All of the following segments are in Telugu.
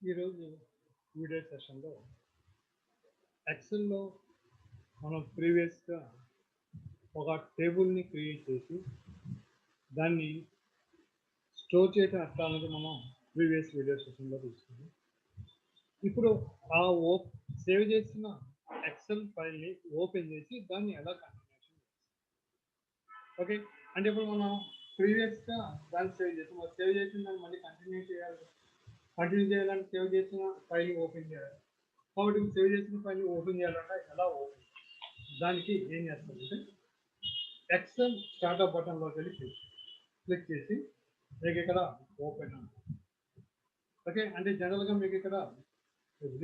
ఈరోజు వీడియో సెషన్లో ఎక్సెల్లో మనం ప్రీవియస్గా ఒక టేబుల్ని క్రియేట్ చేసి దాన్ని స్టోర్ చేయడం ఎట్లా అనేది మనం ప్రీవియస్ వీడియో సెషన్లో తీసుకున్నాం. ఇప్పుడు ఆ సేవ్ చేసిన ఎక్సెల్ ఫైల్ని ఓపెన్ చేసి దాన్ని ఎలా కంటిన్యూషన్ చేస్తాం. ఓకే, అంటే ఇప్పుడు మనం ప్రీవియస్గా దాన్ని సేవ్ చేస్తాం. సేవ్ చేసిన దాన్ని మళ్ళీ కంటిన్యూ చేయాలంటే సేవ్ చేసిన ఫైల్ ఓపెన్ చేయాలి. కాబట్టి సేవ్ చేసిన ఫైల్ ఓపెన్ చేయాలంటే ఎలా ఓపెన్, దానికి ఏం చేస్తామంటే ఎక్సెల్ స్టార్ట్అప్ బటన్లోకి వెళ్ళి క్లిక్ చేసి మీకు ఇక్కడ ఓపెన్. ఓకే, అంటే జనరల్గా మీకు ఇక్కడ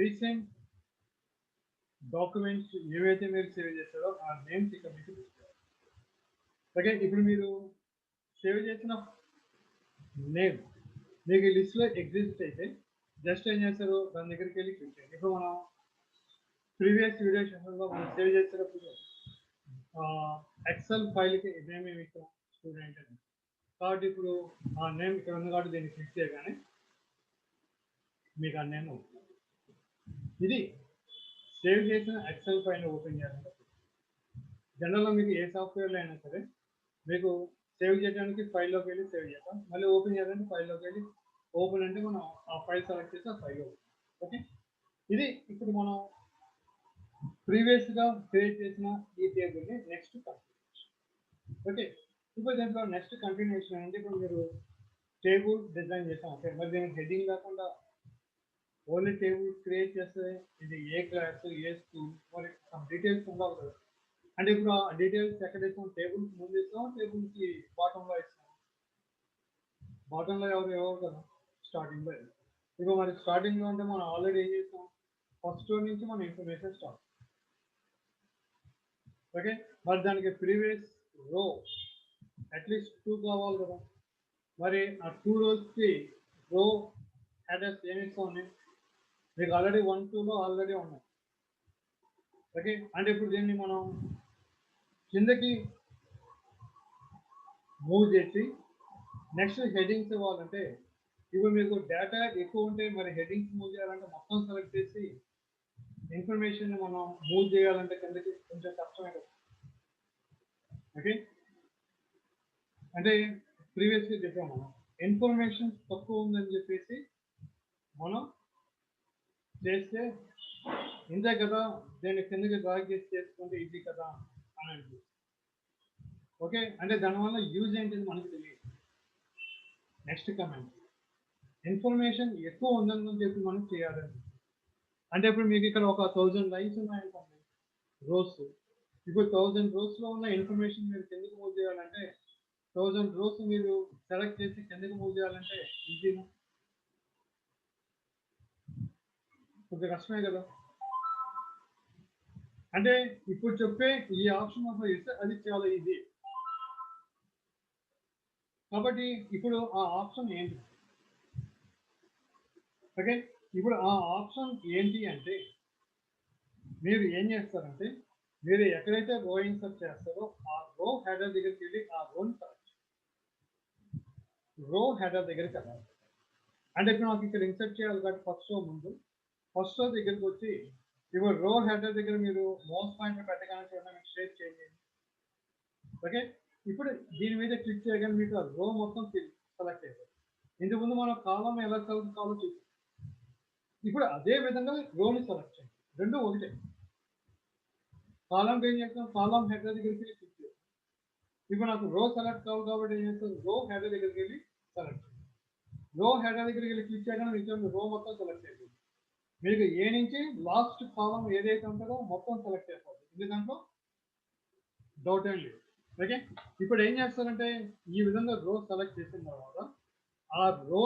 రీసెంట్ డాక్యుమెంట్స్ ఏవైతే మీరు సేవ్ చేస్తారో ఆ నేమ్స్ ఇక్కడ మీకు తీసుకోవాలి. ఓకే, ఇప్పుడు మీరు సేవ్ చేసిన నేమ్ మీకు లిస్ట్లో ఎగ్జిస్ట్ అయితే జస్ట్ ఏం చేస్తారు, దాని దగ్గరికి వెళ్ళి క్లిక్ చేయండి. ఇప్పుడు మనం ప్రీవియస్ వీడియో సెషన్లో మనం సేవ్ చేసేటప్పుడు ఎక్సెల్ ఫైల్కి నేమ్ ఏమి ఇస్తాం, స్టూడెంట్ అని. కాబట్టి ఇప్పుడు ఆ నేమ్ ఇక్కడ ఉంది కాబట్టి దీన్ని క్లిక్ చేయగానే మీకు ఆ నేమ్ ఇది సేవ్ చేసిన ఎక్సెల్ ఫైల్ ఓపెన్ చేయాలంటే జనరల్గా మీకు ఏ సాఫ్ట్వేర్లో అయినా సరే మీకు సేవ్ చేయడానికి ఫైల్లోకి వెళ్ళి సేవ్ చేస్తాం, మళ్ళీ ఓపెన్ చేయాలంటే ఫైల్లోకి వెళ్ళి ఓపెన్ అంటే మనం ఆ ఫైల్ సెలెక్ట్ చేసి ఆ ఫైల్ ఓపెన్. ఓకే, ఇది ఇప్పుడు మనం ప్రీవియస్గా క్రియేట్ చేసిన ఈ టేబుల్ని నెక్స్ట్ కంటిన్యూషన్. ఓకే, ఇప్పుడు దాంట్లో నెక్స్ట్ కంటిన్యూషన్ అంటే ఇప్పుడు మీరు టేబుల్ డిజైన్ చేసాం. ఓకే, మరి దీనికి హెడ్డింగ్ కాకుండా ఓన్లీ టేబుల్ క్రియేట్ చేస్తే ఇది ఏ క్లాస్ ఏ స్కూల్ మరి డీటెయిల్స్ ఉండాలి కదా. అంటే ఇప్పుడు ఆ డీటెయిల్స్ ఎక్కడ ఇస్తాం, టేబుల్కి ముందు ఇస్తాం, టేబుల్కి బాటంలో ఇస్తాం. బాటంలో ఎవరు కదా, స్టార్టింగ్లో. ఇప్పుడు మరి స్టార్టింగ్లో అంటే మనం ఆల్రెడీ ఏం చేస్తాం, ఫస్ట్ రో నుంచి మన ఇన్ఫర్మేషన్ స్టార్ట్. ఓకే, మరి దానికి ప్రీవియస్ రో అట్లీస్ట్ 2 కావాలి కదా. మరి ఆ 2 రోస్కి రో హెడర్స్ ఏమి ఇస్తాం, మీకు ఆల్రెడీ 1, 2లో ఆల్రెడీ ఉన్నాయి. ఓకే, అంటే ఇప్పుడు దీన్ని మనం కిందకి మూవ్ చేసి నెక్స్ట్ హెడ్డింగ్స్ ఇవ్వాలంటే ఇప్పుడు మీకు డేటా ఎక్కువ ఉంటే మరి హెడ్డింగ్స్ మూవ్ చేయాలంటే మొత్తం సెలెక్ట్ చేసి ఇన్ఫర్మేషన్ మనం మూవ్ చేయాలంటే కిందకి కొంచెం కష్టమే కదా. ఓకే, అంటే ప్రీవియస్గా చెప్పాము మనం ఇన్ఫర్మేషన్ తక్కువ ఉందని చెప్పేసి మనం చేస్తే ఇంతే కదా, దీన్ని కిందకి డ్రాగ్ చేసి చేసుకుంటే ఇది కదా అని అనిపిస్తుంది. ఓకే, అంటే దానివల్ల యూజ్ ఏంటిది మనకు తెలియదు. నెక్స్ట్ కమెంట్ ఇన్ఫర్మేషన్ ఎక్కువ ఉందని చెప్పి మనం చేయాలని. అంటే ఇప్పుడు మీకు ఇక్కడ ఒక 1000 లైన్స్ ఉన్నాయనుకోండి, రోస్. ఇప్పుడు 1000 రోస్లో ఉన్న ఇన్ఫర్మేషన్ మీరు కిందకి మూవ్ చేయాలంటే 1000 రోస్ మీరు సెలెక్ట్ చేసి కిందకి మూవ్ చేయాలంటే ఈజీనా, కొంచెం కష్టమే కదా. అంటే ఇప్పుడు చెప్పే ఈ ఆప్షన్ ఉపయోగిస్తే అది చాలా ఈజీ. కాబట్టి ఇప్పుడు ఆ ఆప్షన్ ఏంటి, ఓకే, ఇప్పుడు ఆ ఆప్షన్ ఏంటి అంటే మీరు ఏం చేస్తారంటే మీరు ఎక్కడైతే రో ఇన్సర్ట్ చేస్తారో ఆ రో హెడర్ దగ్గరికి వెళ్ళి ఆ రోని రో హెడర్ దగ్గరికి వెళ్ళాలి. అంటే ఇప్పుడు నాకు ఇక్కడ ఇన్సర్ట్ చేయాలి కాబట్టి ఫస్ట్ రో ముందు ఫస్ట్ రో దగ్గరికి వచ్చి ఇప్పుడు రో హెడర్ దగ్గర మీరు మౌస్ పాయింటర్ పెట్టగానే చూడండి మీకు షేప్ చేయండి. ఓకే, ఇప్పుడు దీని మీద క్లిక్ చేయగానే మీకు రో మొత్తం సెలెక్ట్ అయిపోతుంది. ఇంతకుముందు మనం కాలం ఎలా సెలెక్ట్ కావాలో చూసి ఇప్పుడు అదే విధంగా రోని సెలెక్ట్ చేయండి, రెండు ఒకటే. కాలం ఏం చేస్తాం, కాలం హెడర్ దగ్గరికి వెళ్ళి క్లిక్ చేస్తాం. ఇప్పుడు నాకు రో సెలెక్ట్ కావాలి కాబట్టి ఏం చేస్తాం, రో హెడర్ దగ్గరికి వెళ్ళి సెలెక్ట్ చేయండి. రో హెడర్ దగ్గరికి వెళ్ళి క్లిక్ చేయగానే మీకు రో మొత్తం సెలెక్ట్ అయిపోయింది. మీకు ఏ నుంచి లాస్ట్ కాలం ఏదైతే ఉంటుందో మొత్తం సెలెక్ట్ అయిపోతుంది. ఇది దాంట్లో డౌట్ ఏం లేదు. ఓకే, ఇప్పుడు ఏం చేస్తారంటే ఈ విధంగా రో సెలెక్ట్ చేసిన తర్వాత ఆ రో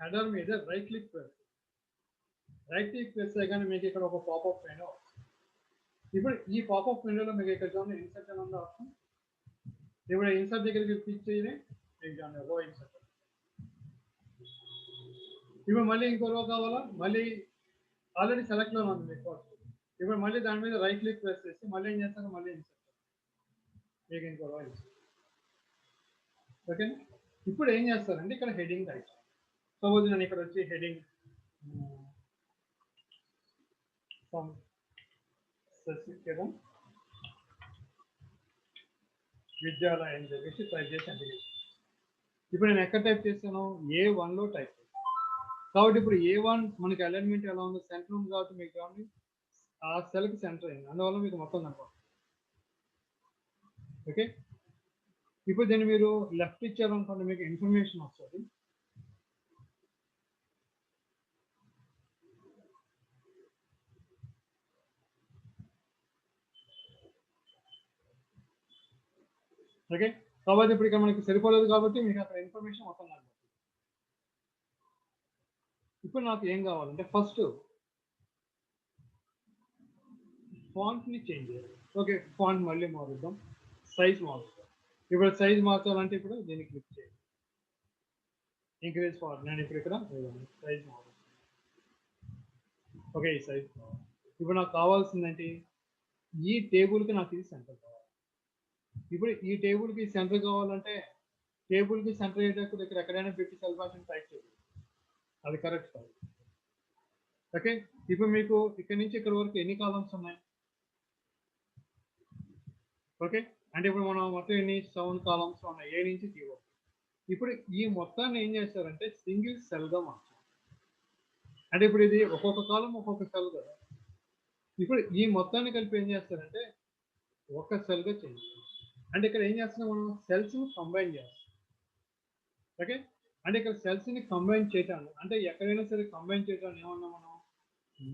హెడర్ మీద రైట్ క్లిక్ చేయగానే మీకు ఇక్కడ ఒక పాపప్ విండో. ఇప్పుడు ఈ పాపప్ విండోలో మీకు ఇక్కడ చూడండి ఇన్సర్ట్ అని ఉంది ఆప్షన్. ఇప్పుడు ఇన్సర్ట్ దగ్గరికి క్లిక్ చేయండి, మీకు చూడండి రో ఇన్సర్ట్. ఇప్పుడు మళ్ళీ ఇంకో రో కావాలా, మళ్ళీ ఆల్రెడీ సెలెక్ట్లో ఉంది మీకు. ఇప్పుడు మళ్ళీ దాని మీద రైట్ క్లిక్ ప్రెస్ చేసి మళ్ళీ ఏం చేస్తాను, మళ్ళీ ఇన్సర్ట్ మీకు ఇంకో రో ఇన్సర్ట్. ఓకే, ఇప్పుడు ఏం చేస్తారంటే ఇక్కడ హెడ్డింగ్ టైప్. సపోజ్ నేను ఇక్కడ వచ్చి heading from Sasi Kiran Vidyalaya అని చెప్పేసి టైప్ చేసి ఎంటర్ చేస్తాను. ఇప్పుడు నేను ఎక్కడ టైప్ చేస్తాను? A1లో టైప్ చేస్తాను. కాబట్టి ఇప్పుడు A1 మనకి అలైన్మెంట్ ఎలా ఉందో సెంటర్ ఉంది కాబట్టి మీకు కాబట్టి ఆ సెల్కి సెంటర్ అయింది, అందువల్ల మీకు మొత్తం కనపడుతుంది. ఓకే, ఇప్పుడు దీన్ని మీరు లెఫ్ట్ ఇచ్చారనుకోండి మీకు ఇన్ఫర్మేషన్ వస్తుంది. ఓకే, కాబట్టి ఇప్పుడు ఇక్కడ మనకి సరిపోలేదు కాబట్టి మీకు అక్కడ ఇన్ఫర్మేషన్ మొత్తం కనపడుతుంది. ఇప్పుడు నాకు ఏం కావాలంటే ఫస్ట్ ఫాంట్ని చేంజ్ చేయాలి. ఓకే, ఫాంట్ మళ్ళీ మారుద్దాం, సైజ్ మారుద్దాం. ఇప్పుడు సైజ్ మార్చాలంటే ఇప్పుడు దీన్ని క్లిక్ చేయాలి, ఇంక్రీజ్ ఫాంట్. నేను ఇప్పుడు ఇక్కడ సైజ్ మారుద్దాం. ఓకే, ఈ సైజ్ ఇప్పుడు నాకు కావాల్సిందంటే ఈ టేబుల్కి నాకు ఇది సెంటర్ కావాలి. ఇప్పుడు ఈ టేబుల్కి సెంటర్ కావాలంటే టేబుల్కి సెంటర్ అయ్యేటప్పుడు ఇక్కడ ఎక్కడైనా పెట్టి సెల్ భాషను టైప్ చేయాలి, అది కరెక్ట్ కాదు. ఓకే, ఇప్పుడు మీకు ఇక్కడ నుంచి ఇక్కడ వరకు ఎన్ని కాలమ్స్ ఉన్నాయి? ఓకే, అంటే ఇప్పుడు మనం మొత్తం ఎన్ని 7 కాలమ్స్ ఉన్నాయి, ఏ నుంచి టీ వరకు. ఇప్పుడు ఈ మొత్తాన్ని ఏం చేస్తారంటే సింగిల్ సెల్గా మార్చాలి. అంటే ఇప్పుడు ఇది ఒక్కొక్క కాలం ఒక్కొక్క సెల్ కదా, ఇప్పుడు ఈ మొత్తాన్ని కలిపి ఏం చేస్తారంటే ఒక సెల్గా చేంజ్ చేయాలి. అంటే ఇక్కడ ఏం చేస్తున్నాం మనం? సెల్స్ని కంబైన్ చేస్తాం. ఓకే, అంటే ఇక్కడ సెల్స్ని కంబైన్ చేయటాను అంటే ఎక్కడైనా సరే కంబైన్ చేయటాన్ని ఏమన్నా మనం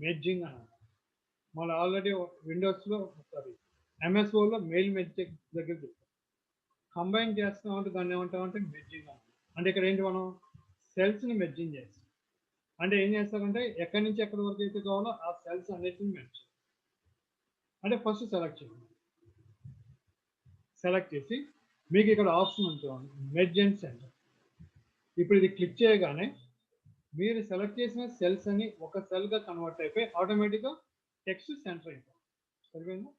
మెర్జింగ్ అన్నాం. మన ఆల్రెడీ విండోస్లో సారీ ఎంఎస్ఓలో మెయిల్ మెర్జ్ దగ్గర చెప్తాం. కంబైన్ చేస్తామంటే దాన్ని ఏమంటామంటే మెర్జింగ్ అన్నాం. అంటే ఇక్కడ ఏంటి మనం సెల్స్ని మెర్జింగ్ చేస్తాం. అంటే ఏం చేస్తారంటే ఎక్కడి నుంచి ఎక్కడి వరకు అయితే కావాలో ఆ సెల్స్ అన్నిటిని మెర్జ్. అంటే ఫస్ట్ సెలెక్ట్ చేయండి, సెలెక్ట్ చేసి మీకు ఇక్కడ ఆప్షన్ ఉంటుంది మెర్జ్ అండ్ సెంటర్. ఇప్పుడు ఇది క్లిక్ చేయగానే మీరు సెలెక్ట్ చేసిన సెల్స్ అని ఒక సెల్గా కన్వర్ట్ అయిపోయి ఆటోమేటిక్గా టెక్స్ట్ సెంటర్ అయిపోతుంది. సరిపోయిందా?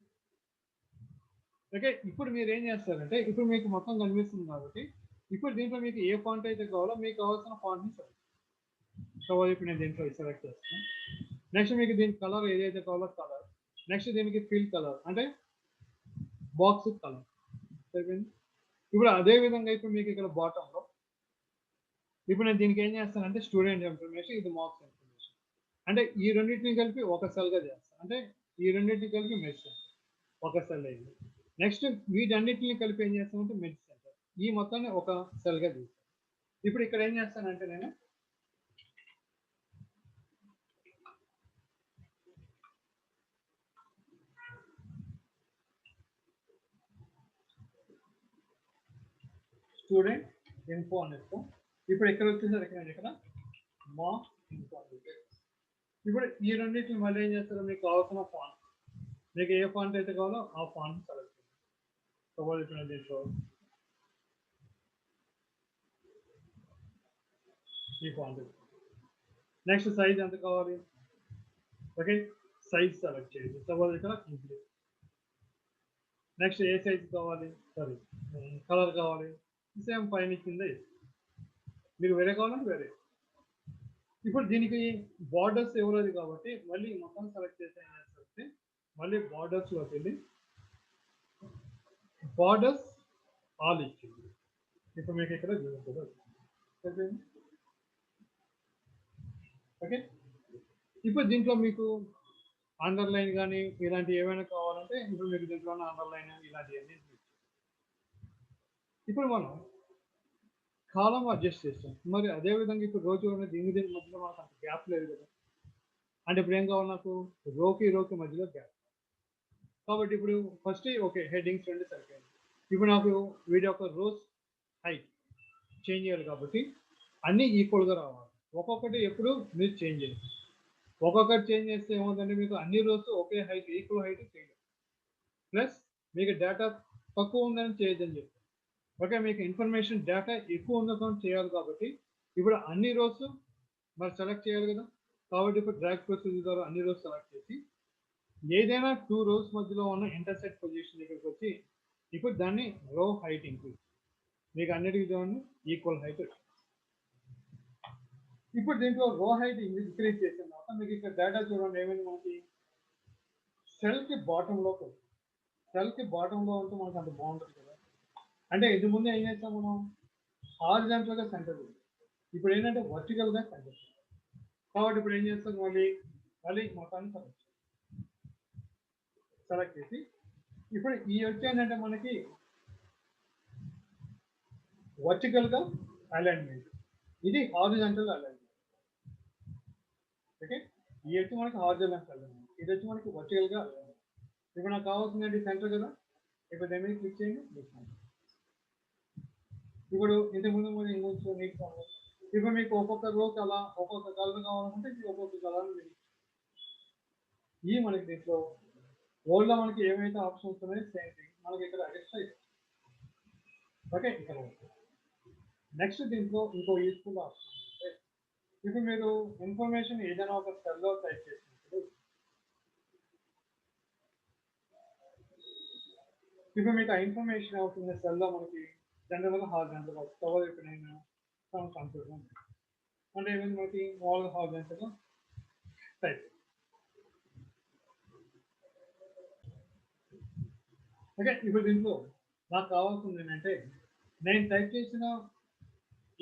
ఓకే, ఇప్పుడు మీరు ఏం చేస్తారంటే ఇప్పుడు మీకు మొత్తం కనిపిస్తుంది కాబట్టి ఇప్పుడు దీంట్లో మీకు ఏ ఫాంట్ అయితే కావాలో మీకు కావాల్సిన ఫాంట్ని సెలెక్ట్. సో ఇప్పుడు నేను దీంట్లో సెలెక్ట్ చేస్తాను. నెక్స్ట్ మీకు దీని కలర్ ఏదైతే కావాలో కలర్. నెక్స్ట్ దీనికి ఫిల్ కలర్ అంటే బాక్స్ కలర్. సరిపోయింది. ఇప్పుడు అదే విధంగా ఇప్పుడు మీకు ఇక్కడ బాటంలో ఇప్పుడు నేను దీనికి ఏం చేస్తానంటే స్టూడెంట్ ఇన్ఫర్మేషన్, ఇది మార్క్స్ ఇన్ఫర్మేషన్. అంటే ఈ రెండింటిని కలిపి ఒక సెల్గా చేస్తాను. అంటే ఈ రెండింటిని కలిపి మెర్జ్ సెంటర్ ఒక సెల్ అయింది. నెక్స్ట్ వీటన్నిటిని కలిపి ఏం చేస్తానంటే మెర్జ్ సెంటర్, ఈ మొత్తాన్ని ఒక సెల్గా తీస్తాను. ఇప్పుడు ఇక్కడ ఏం చేస్తానంటే నేను స్టూడెంట్ ఇన్ఫో అని ఇస్తాం. ఇప్పుడు ఎక్కడ వచ్చేసరికి ఇక్కడ మార్క్స్ ఇన్ఫో. ఇప్పుడు ఈ రెండింటిని మళ్ళీ ఏం చేస్తారు? మీకు కావాల్సిన ఫాంట్, మీకు ఏ ఫాంట్ అయితే కావాలో ఆ ఫాంట్ సెలెక్ట్ చేయండి. సపోజ్ ఇప్పుడు దీంట్లో ఈ ఫాంట్. నెక్స్ట్ సైజ్ ఎంత కావాలి? ఓకే, సైజ్ సెలెక్ట్ చేయండి. సపోజ్ ఇక్కడ ఇంక్రీజ్. నెక్స్ట్ ఏ సైజ్ కావాలి? సారీ కలర్ కావాలి, సేమ్ పైన కింద మీకు వేరే కావాలంటే వేరే. ఇప్పుడు దీనికి బార్డర్స్ ఎవరది కాబట్టి మళ్ళీ మొత్తం సెలెక్ట్ చేసి ఏం చేస్తే మళ్ళీ బార్డర్స్లోకి వెళ్ళి బార్డర్స్ ఆల్ ఇచ్చింది. ఇప్పుడు మీకు ఇక్కడ చూడండి. ఓకే, ఇప్పుడు దీంట్లో మీకు అండర్లైన్ కానీ ఇలాంటి ఏమైనా కావాలంటే ఇప్పుడు మీకు దీంట్లో అండర్లైన్ ఇలాంటివన్నీ. ఇప్పుడు మనం కాలం అడ్జస్ట్ చేస్తాం. మరి అదేవిధంగా ఇప్పుడు రోజు దీని మధ్యలో మనకు అంత గ్యాప్ లేదు కదా. అంటే ఇప్పుడు ఏం కావాలి నాకు? రోకి మధ్యలో గ్యాప్. కాబట్టి ఇప్పుడు ఫస్ట్ ఓకే హెడ్డింగ్స్ రెండు సరిపోయింది. ఇప్పుడు నాకు వీడి యొక్క రోస్ హైట్ చేంజ్ చేయాలి కాబట్టి అన్నీ ఈక్వల్గా రావాలి. ఒక్కొక్కటి ఎప్పుడు మీరు చేంజ్ చేయాలి. ఒక్కొక్కటి చేంజ్ చేస్తే ఏమవుతుందంటే మీకు అన్ని రోస్ ఒకే హైట్ ఈక్వల్ హైట్ చేయాలి. ప్లస్ మీకు డేటా తక్కువ ఉందని చేయొద్దని చెప్పి. ఓకే, మీకు ఇన్ఫర్మేషన్ డేటా ఎక్కువ ఉన్నదని చేయాలి కాబట్టి ఇప్పుడు అన్ని రోస్ మరి సెలెక్ట్ చేయాలి కదా. కాబట్టి ఇప్పుడు డ్రాగ్ ప్రొసీజర్ ద్వారా అన్ని రోస్ సెలెక్ట్ చేసి ఏదైనా 2 రోస్ మధ్యలో ఉన్న ఇంటర్సెక్ట్ పొజిషన్ దగ్గరికి వచ్చి ఇప్పుడు దాన్ని రో హైట్ ఇంక్రీజ్, మీకు అన్నిటికీ చూడండి ఈక్వల్ హైట్. ఇప్పుడు దీంట్లో రో హైట్ ఇంక్రీజ్ చేసిన తర్వాత మీకు ఇక్కడ డేటా చూడండి ఏమైంది మనకి సెల్కి బాటంలోకి వస్తుంది. సెల్కి బాటంలో ఉంటే మనకు అంత బాగుంటుంది కదా. అంటే ఇంటి ముందు ఏం చేస్తాం మనం, హారిజాంటల్గా సెంటర్ ఉంది, ఇప్పుడు ఏంటంటే వర్టికల్గా సెంటర్. కాబట్టి ఇప్పుడు ఏం చేస్తాం, మళ్ళీ మొత్తాన్ని సెలెక్ట్ చేసి ఇప్పుడు ఈ వచ్చేంటంటే మనకి వర్టికల్గా అలైన్మెంట్, ఇది హారిజాంటల్ అలైన్మెంట్. ఓకే, ఈ వచ్చి మనకి హారిజాంటల్ అలైన్మెంట్, ఇది వచ్చి మనకి వర్టికల్గా అలైన్మెంట్. ఇప్పుడు నాకు కావాల్సింది సెంటర్ కదా, ఇప్పుడు దేని మీద క్లిక్ చేయండి. ఇప్పుడు ఇంతకుముందు మనం ఇంకొంచెం నీట్ కావాలి, ఇప్పుడు మీకు ఒక్కొక్క రోకి అలా ఒక్కొక్క కలర్ కావాలంటే ఒక్కొక్క కలర్ ఈ మనకి దీంట్లో ఓల్డ్లో మనకి ఏమైతే ఆప్షన్స్ ఉన్నాయో సేమ్ థింగ్ మనకి ఇక్కడ ఎక్స్ట్రా ఇస్తాం. ఓకే, ఇక్కడ నెక్స్ట్ దీంట్లో ఇంకో యూస్ఫుల్ ఆప్షన్ అంటే, ఇప్పుడు మీరు ఇన్ఫర్మేషన్ ఏదైనా ఒక సెల్లో టైప్ చేసినప్పుడు, ఇప్పుడు మీకు ఆ ఇన్ఫర్మేషన్ అవుతుంది సెల్లో మనకి జనరల్గా హారిజాంటల్గా వస్తుంది. ఇప్పుడు నేను కంప్యూటర్ అంటే ఏమైంది మనకి మామూలుగా హారిజాంటల్గా టైప్. ఓకే, ఇప్పుడు దీంట్లో నాకు కావాల్సింది ఏంటంటే, నేను టైప్ చేసిన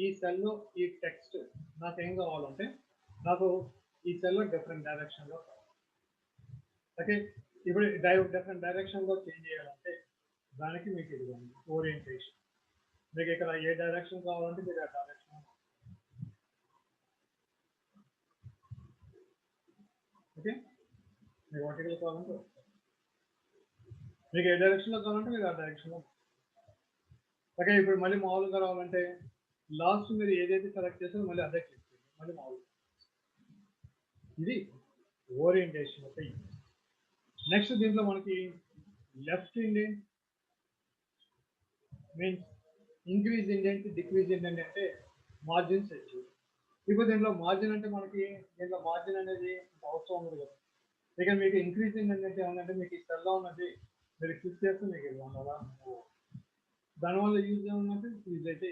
ఈ సెల్లో ఈ టెక్స్ట్ నాకు ఏం కావాలంటే, నాకు ఈ సెల్లో డిఫరెంట్ డైరెక్షన్లో. ఓకే, ఇప్పుడు డిఫరెంట్ డైరెక్షన్లో చేంజ్ చేయాలంటే దానికి మీకు ఇది ఓరియంటేషన్. మీకు ఇక్కడ ఏ డైరెక్షన్ కావాలంటే మీరు ఆ డైరెక్షన్. ఓకే, మీకు వర్టికల్ కావాలంటే మీకు ఏ డైరెక్షన్లో కావాలంటే మీరు ఆ డైరెక్షన్లో. ఓకే, ఇప్పుడు మళ్ళీ మామూలుగా రావాలంటే లాస్ట్ మీరు ఏదైతే సెలెక్ట్ చేసారో మళ్ళీ అదే క్లిక్ చేయండి, మళ్ళీ మామూలుగా. ఇది ఓరియంటేషన్. ఓకే, నెక్స్ట్ దీంట్లో మనకి left indent means increase indent, decrease indent అంటే మార్జిన్ సెట్. ఇప్పుడు దీంట్లో మార్జిన్ అంటే మనకి దీంట్లో మార్జిన్ అనేది అవసరం ఉంది కదా. ఇక మీకు ఇంక్రీజ్ ఇండెంట్ అంటే ఏమంటే మీకు ఈ సెల్లో ఉన్నది మీరు క్లిక్ చేస్తే మీకు ఇది ఉండాలా, దానివల్ల యూజ్ ఏమన్నట్టు యూజ్ అయితే.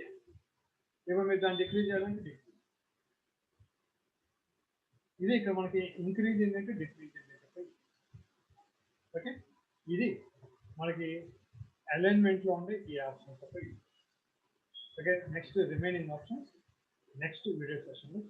ఇప్పుడు మీరు దాన్ని డిక్రీజ్ చేయడానికి డిక్రీజ్. ఇది ఇక్కడ మనకి increase indent, decrease indent. Okay, ఇది మనకి అలైన్మెంట్లో ఉండే ఈ options. Okay, next remaining options next video సెషన్లో.